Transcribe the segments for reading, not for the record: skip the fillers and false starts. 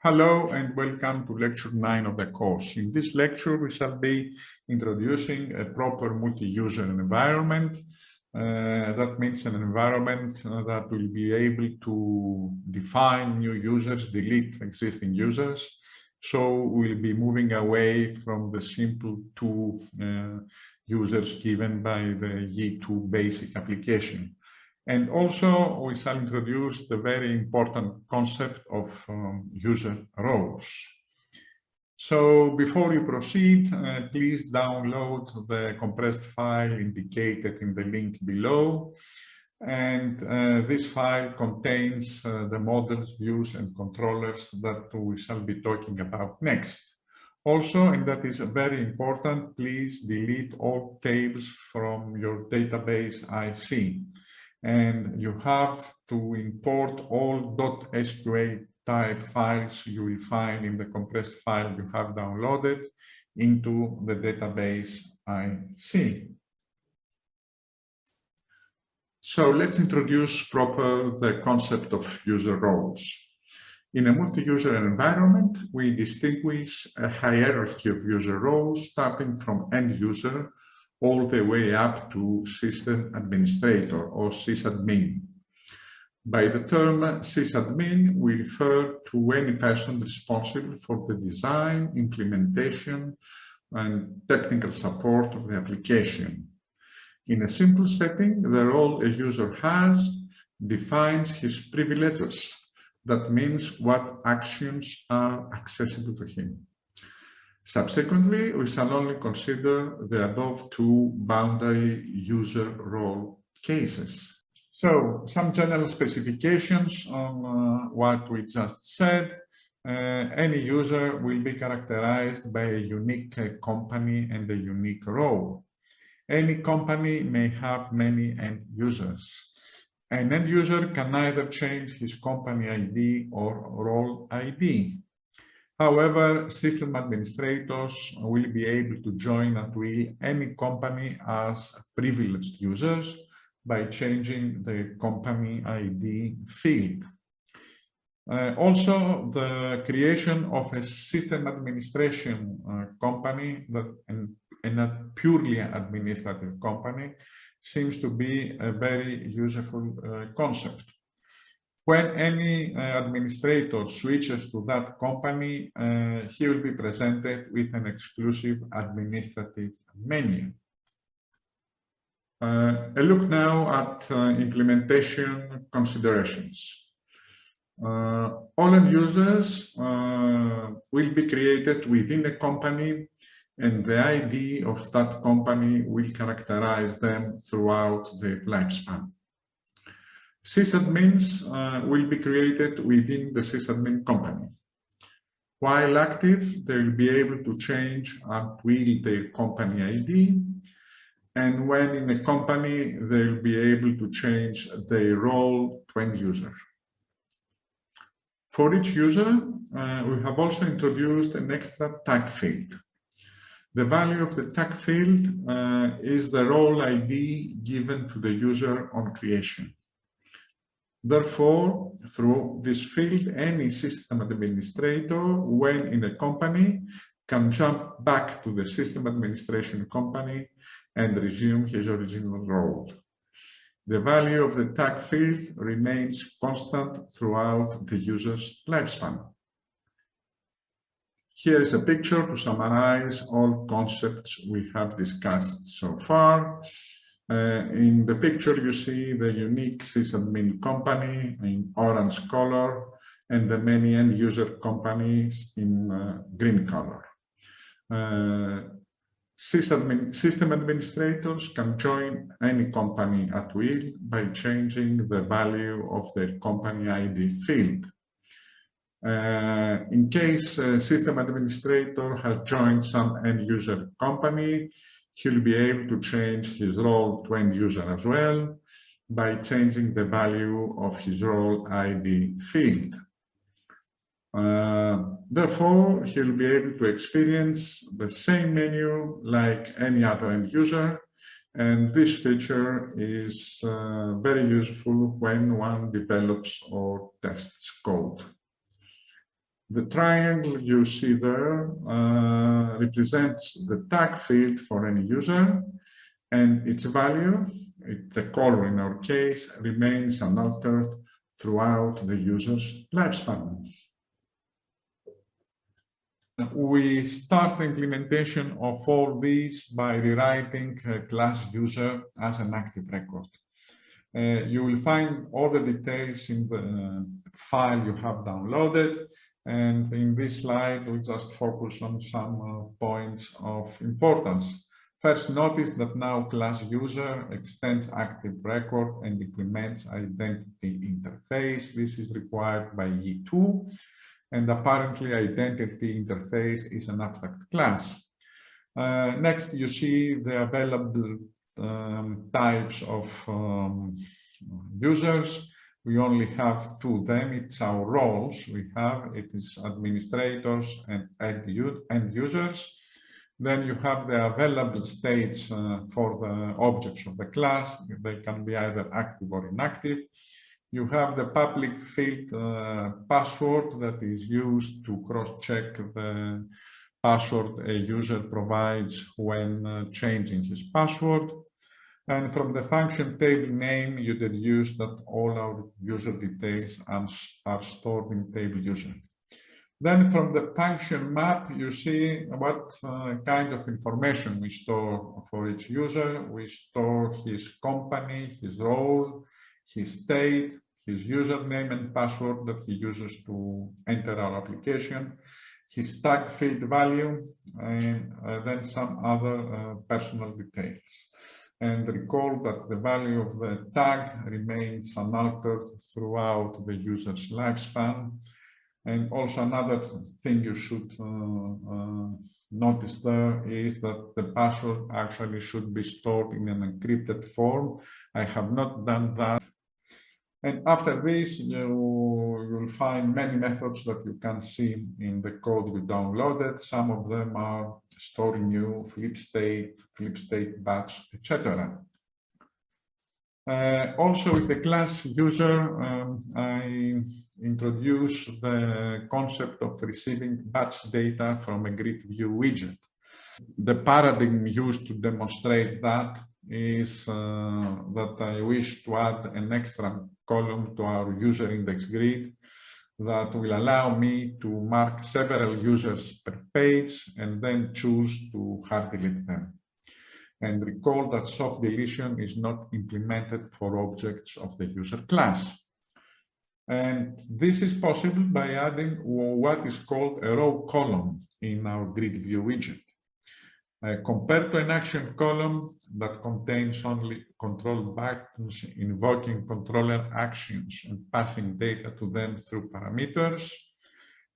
Hello and welcome to lecture 9 of the course. In this lecture, we shall be introducing a proper multi-user environment. That means an environment that will be able to define new users, delete existing users. So we'll be moving away from the simple two users given by the Yii2 basic application. And also, we shall introduce the very important concept of user roles. So before you proceed, please download the compressed file indicated in the link below. And this file contains the models, views, and controllers that we shall be talking about next. Also, and that is very important, please delete all tables from your database IC. And you have to import all .sql type files you will find in the compressed file you have downloaded into the database IC. So let's introduce proper the concept of user roles. In a multi-user environment, we distinguish a hierarchy of user roles starting from end user all the way up to system administrator or sysadmin. By the term sysadmin, we refer to any person responsible for the design, implementation, and technical support of the application. In a simple setting, the role a user has defines his privileges. That means what actions are accessible to him. Subsequently, we shall only consider the above two boundary user role cases. So, some general specifications on what we just said. Any user will be characterized by a unique company and a unique role. Any company may have many end users. An end user can either change his company ID or role ID. However, system administrators will be able to join at will any company as privileged users by changing the company ID field. Also, the creation of a system administration company and a purely administrative company seems to be a very useful concept. When any administrator switches to that company, he will be presented with an exclusive administrative menu. A look now at implementation considerations. All end users will be created within a company, and the ID of that company will characterize them throughout their lifespan. Sysadmins will be created within the sysadmin company. While active, they will be able to change at will their company ID, and when in a company, they will be able to change their role to end user. For each user, we have also introduced an extra tag field. The value of the tag field is the role ID given to the user on creation. Therefore, through this field, any system administrator, when in a company, can jump back to the system administration company and resume his original role. The value of the tag field remains constant throughout the user's lifespan. Here is a picture to summarize all concepts we have discussed so far. In the picture, you see the unique sysadmin company in orange color and the many end user companies in green color. System administrators can join any company at will by changing the value of their company ID field. In case a system administrator has joined some end user company, he'll be able to change his role to end user as well by changing the value of his role ID field. Therefore, he'll be able to experience the same menu like any other end user, and this feature is very useful when one develops or tests code. The triangle you see there represents the tag field for any user, and its value, the color in our case, remains unaltered throughout the user's lifespan. We start the implementation of all these by rewriting class user as an active record. You will find all the details in the file you have downloaded, and in this slide we'll just focus on some points of importance. First, notice that now class user extends active record and implements identity interface. This is required by Yii2, and apparently identity interface is an abstract class. Next, you see the available types of users. We only have two of them. It's our roles. It is administrators and end users. Then you have the available states for the objects of the class. They can be either active or inactive. You have the public field password that is used to cross-check the password a user provides when changing his password. And from the function table name, you deduce that all our user details are stored in table user. Then from the function map, you see what kind of information we store for each user. We store his company, his role, his state, his username and password that he uses to enter our application, his tag field value, and then some other personal details. And recall that the value of the tag remains unaltered throughout the user's lifespan. And also another thing you should notice there is that the password actually should be stored in an encrypted form. I have not done that. And after this, you'll find many methods that you can see in the code you downloaded. Some of them are store new, flip state batch, etc. Also with the class user, I introduce the concept of receiving batch data from a grid view widget. The paradigm used to demonstrate that is that I wish to add an extra column to our user index grid that will allow me to mark several users per page and then choose to hard delete them. And recall that soft deletion is not implemented for objects of the user class. And this is possible by adding what is called a row column in our grid view widget. Compared to an action column that contains only control buttons invoking controller actions and passing data to them through parameters,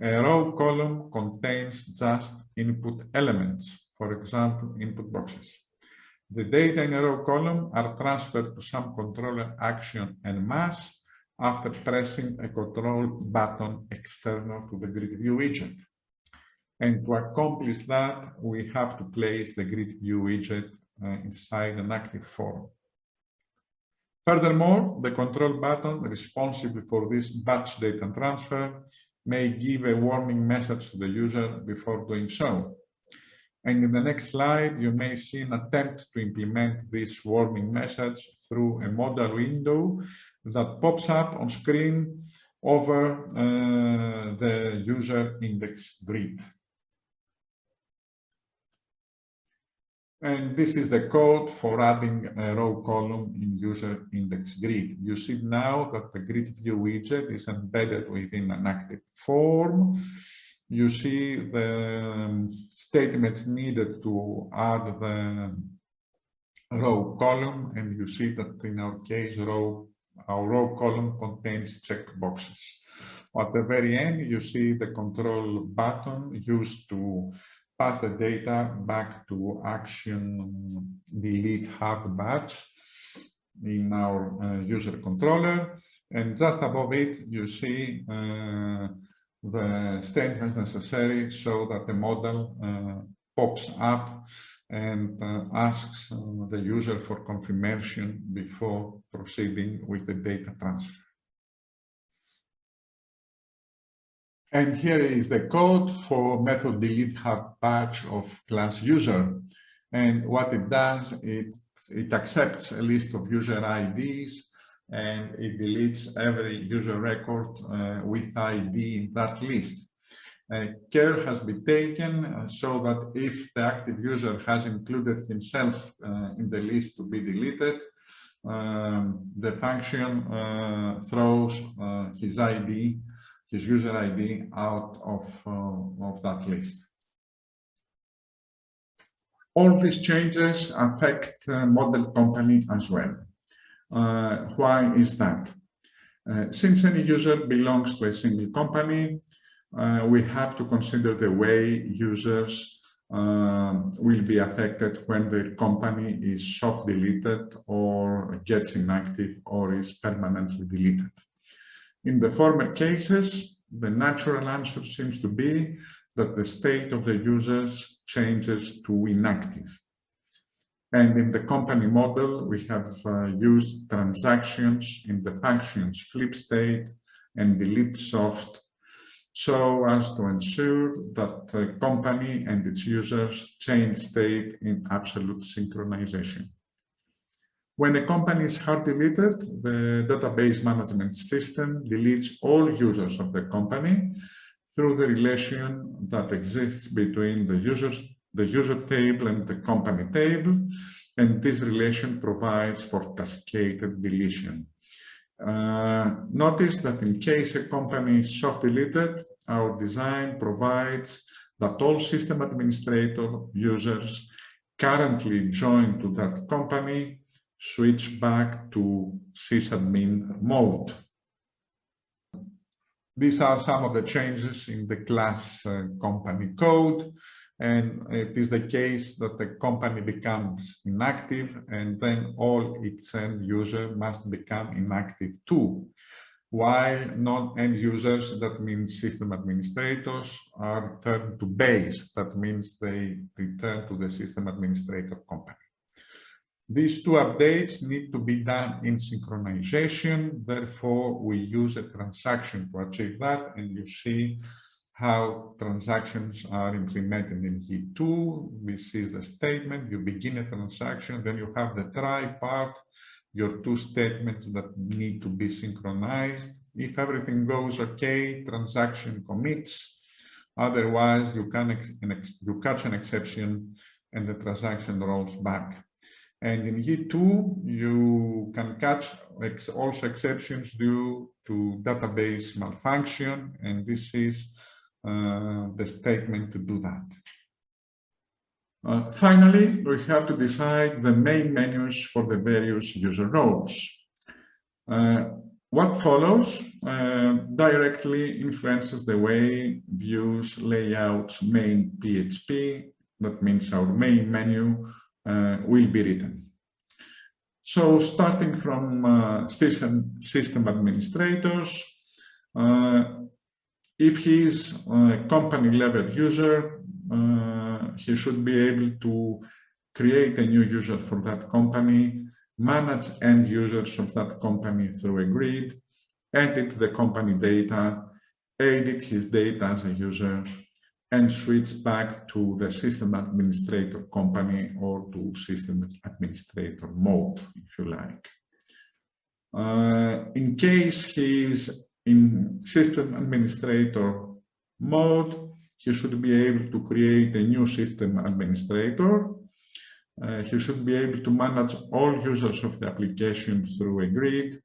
a row column contains just input elements, for example, input boxes. The data in a row column are transferred to some controller action en masse after pressing a control button external to the grid view widget. And to accomplish that, we have to place the grid view widget inside an active form. Furthermore, the control button responsible for this batch data transfer may give a warning message to the user before doing so. And in the next slide, you may see an attempt to implement this warning message through a modal window that pops up on screen over the user index grid. And this is the code for adding a row column in user index grid. You see now that the grid view widget is embedded within an active form. You see the statements needed to add the row column, and you see that in our case, our row column contains checkboxes. At the very end, you see the control button used to pass the data back to action delete hard batch in our user controller. And just above it, you see the statements necessary so that the model pops up and asks the user for confirmation before proceeding with the data transfer. And here is the code for method delete hub patch of class user. And what it does, it accepts a list of user IDs and it deletes every user record with ID in that list. Care has been taken so that if the active user has included himself in the list to be deleted, the function throws his user ID out of that list. All these changes affect model company as well. Why is that? Since any user belongs to a single company, we have to consider the way users will be affected when their company is soft deleted or gets inactive or is permanently deleted. In the former cases, the natural answer seems to be that the state of the users changes to inactive. And in the company model, we have used transactions in the functions flip state and delete soft so as to ensure that the company and its users change state in absolute synchronization. When a company is hard deleted, the database management system deletes all users of the company through the relation that exists between the user table and the company table, and this relation provides for cascaded deletion. Notice that in case a company is soft deleted, our design provides that all system administrator users currently joined to that company switch back to sysadmin mode. These are some of the changes in the class company code, and it is the case that the company becomes inactive and then all its end user must become inactive too, while non-end users, that means system administrators, are turned to base, that means they return to the system administrator company. These two updates need to be done in synchronization. Therefore, we use a transaction to achieve that. And you see how transactions are implemented in Yii2. This is the statement. You begin a transaction, then you have the try part, your two statements that need to be synchronized. If everything goes okay, transaction commits. Otherwise, you catch an exception and the transaction rolls back. And in Yii2, you can catch also exceptions due to database malfunction, and this is the statement to do that. Finally, we have to decide the main menus for the various user roles. What follows directly influences the way views layouts main PHP, that means our main menu, will be written. So starting from system administrators, if he's a company level user, he should be able to create a new user for that company, manage end users of that company through a grid, edit the company data, edit his data as a user, and switch back to the system administrator company or to system administrator mode, if you like. In case he's in system administrator mode, he should be able to create a new system administrator. He should be able to manage all users of the application through a grid.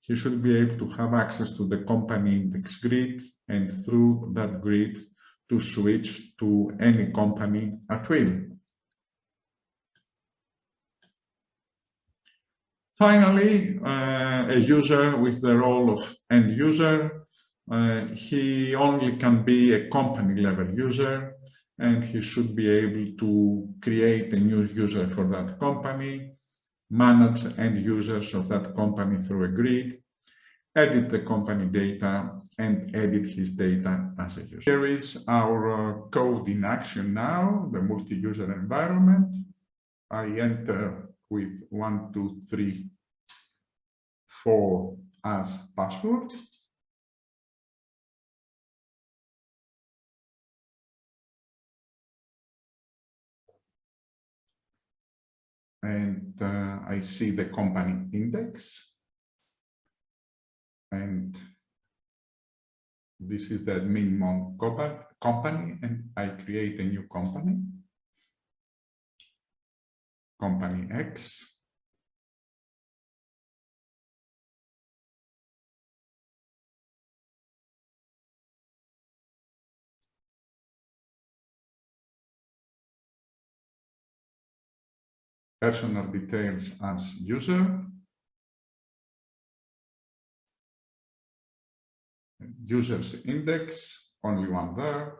He should be able to have access to the company index grid, and through that grid to switch to any company at will. Finally, a user with the role of end user, he only can be a company level user, and he should be able to create a new user for that company, manage end users of that company through a grid, edit the company data, and edit his data as a user. Here is our code in action now, the multi-user environment. I enter with 1, 2, 3, 4 as password. and I see the company index. And this is the admin company, and I create a new company, company X. Personal details as user. Users index, only one there.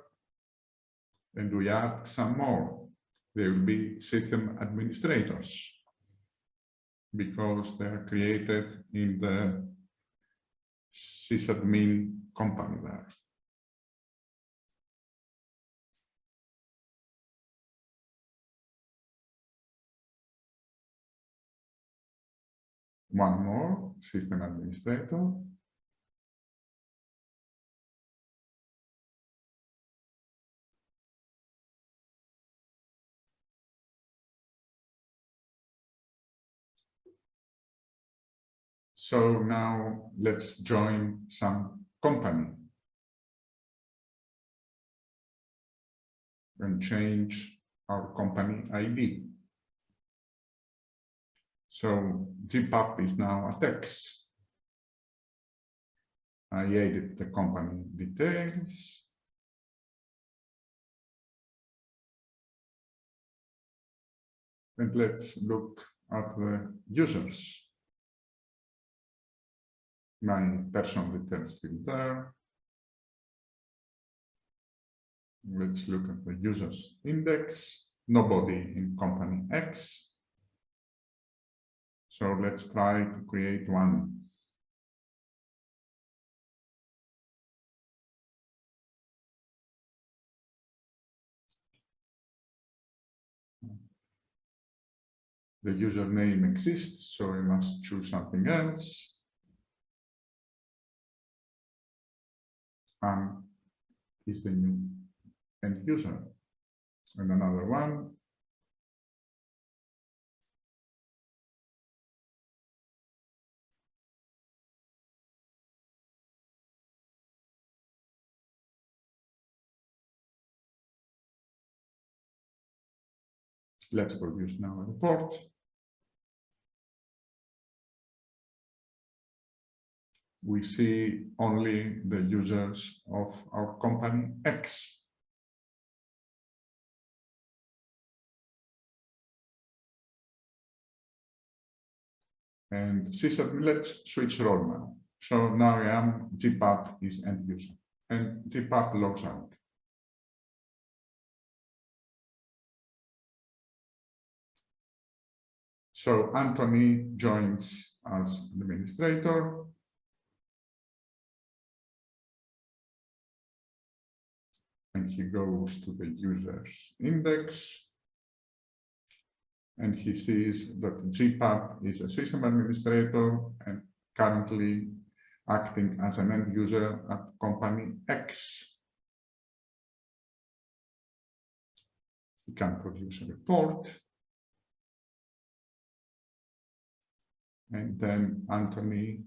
And we add some more. They will be system administrators because they are created in the sysadmin company there. One more, system administrator. So now let's join some company and change our company ID. So GPAP is now a text. I edit the company details. And let's look at the users. My personal details still there. Let's look at the users index. Nobody in company X. So let's try to create one. The username exists, so I must choose something else. Is the new end user. And another one. Let's produce now a report. We see only the users of our company X. And let's switch role now. So now I am GPAP is end user, and GPAP logs out. So Anthony joins as administrator. And he goes to the users index. And he sees that GPAP is a system administrator and currently acting as an end user at company X. He can produce a report. And then Anthony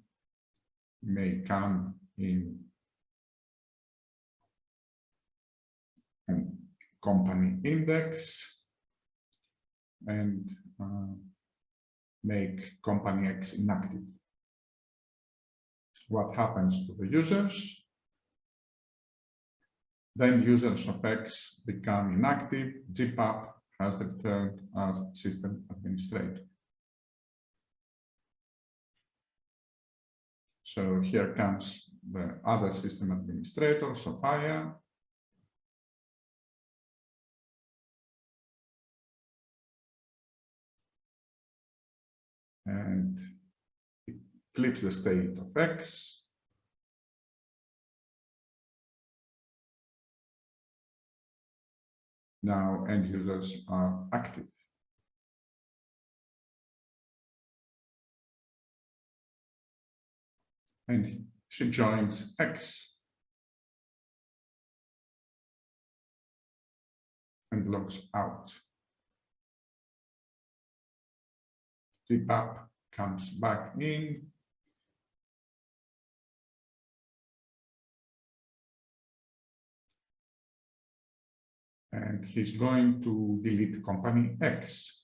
may come in company index and make company X inactive. What happens to the users? Then users of X become inactive. GPAP has returned as system administrator. So here comes the other system administrator, Sophia. And it flips the state of X. Now end users are active. And she joins X and logs out. zip up comes back in. And he's going to delete company X.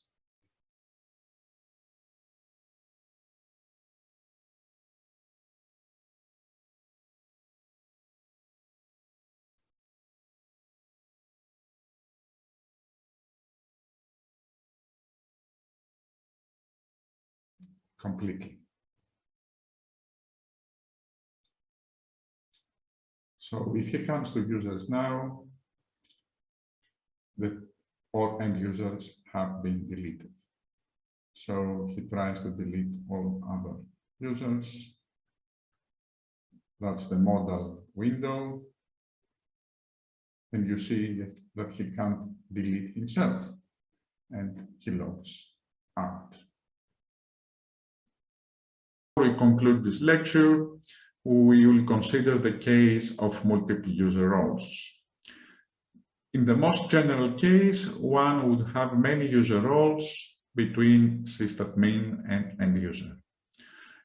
Completely. So if he comes to users now, all end users have been deleted. So he tries to delete all other users. That's the modal window. And you see that he can't delete himself, and he logs out. Before we conclude this lecture, we will consider the case of multiple user roles. In the most general case, one would have many user roles between sysadmin and end user.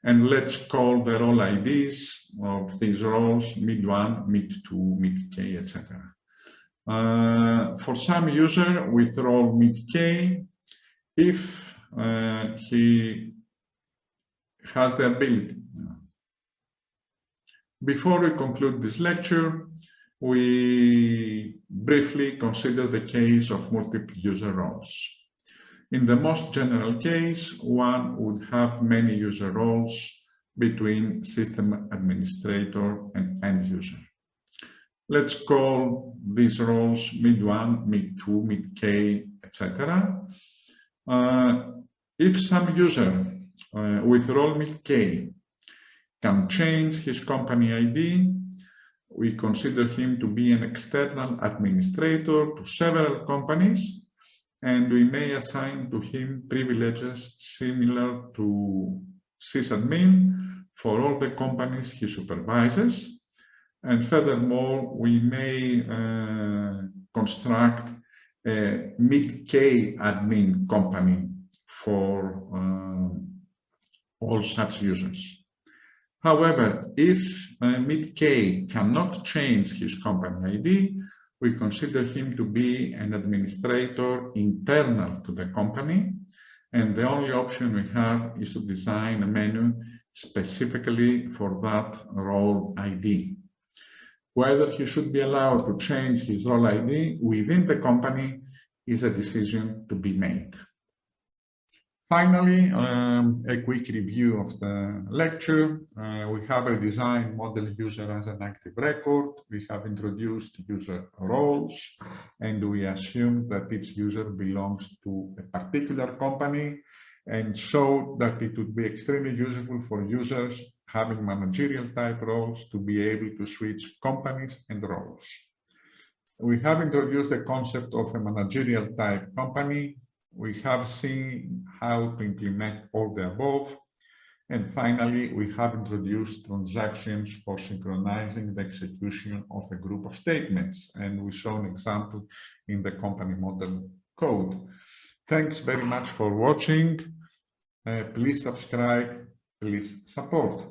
And let's call the role IDs of these roles mid1, mid2, mid-k, etc. For some user with role mid-k, if he has the ability. Before we conclude this lecture, we briefly consider the case of multiple user roles. In the most general case, one would have many user roles between system administrator and end user. Let's call these roles mid1, mid2, mid-k, etc. If some user with role mid-k can change his company ID, we consider him to be an external administrator to several companies, and we may assign to him privileges similar to sysadmin for all the companies he supervises. And furthermore, we may construct a mid-k admin company for all such users. However, if mid-k cannot change his company ID, we consider him to be an administrator internal to the company, and the only option we have is to design a menu specifically for that role ID. Whether he should be allowed to change his role ID within the company is a decision to be made. Finally, a quick review of the lecture. We have redesigned model user as an active record. We have introduced user roles, and we assume that each user belongs to a particular company, and showed that it would be extremely useful for users having managerial type roles to be able to switch companies and roles. We have introduced the concept of a managerial type company. We have seen how to implement all the above. And finally, we have introduced transactions for synchronizing the execution of a group of statements. And we show an example in the company model code. Thanks very much for watching. Please subscribe, please support.